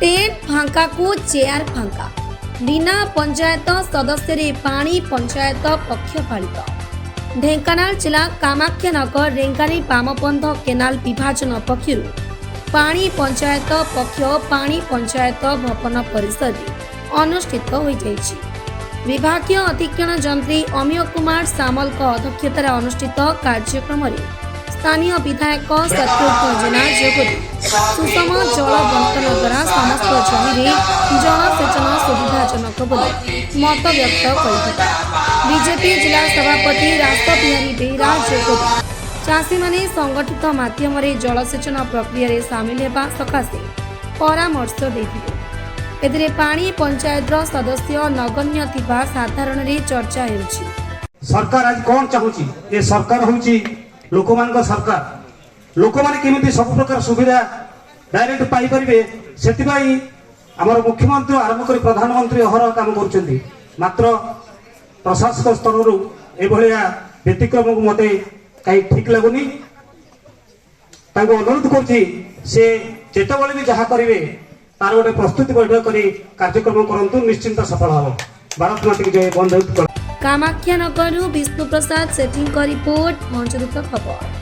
Tent फांका को chair फांका बिना पंचायत सदस्य रे पानी पंचायत पक्षपालित ढेंकानाल जिला कामाख्यानगर रेंगाली बामबंध केनाल विभाजन पक्षर पानी पंचायत पक्ष पानी पंचायत भवन परिसर अनुष्ठित हो विभागीय अधीक्षण जंत्री अमीय कुमार सामल अध्यक्षतार अनुष्ठित कार्यक्रम स्थानीय विधायक शत्रुघ्न जेना जोगदी सुषम जल बंटन द्वारा समस्त जमी जलसेचन सुविधाजनक बोली मत व्यक्त कर बीजेपी जिला सभापति रासबिहारी बेहरा जोगदी चाषी माने संगठित माध्यम जलसेचन प्रक्रिया सामिल होगा सकाशे परामर्श देथिले एथिरे पानी पंचायत सदस्य नगण्य थिबा साधारण रे चर्चा हेउछि। सरकार आज कोन चाहूची ए सरकार होउची लोकमान को सरकार लोक माने केमिति सब प्रकार सुविधा डायरेक्ट पाई परिबे सेति भाई हमर मुख्यमंत्री आरंभ कर प्रधानमंत्री हर काम करूचंती मात्र प्रशासक स्तर रु ए भलिया व्यतिक्रम को मते काई ठीक लागुनी ताको अनुरोध करछि से जेतबळे भी जहा करिवे तार गोटे प्रस्तुति बैठक करी कार्यक्रम करंतु निश्चिंत सफल हबो। भारत माता की जय। बंद कामाख्यानगर विष्णु प्रसाद सेठी का रिपोर्ट मंचदूत खबर।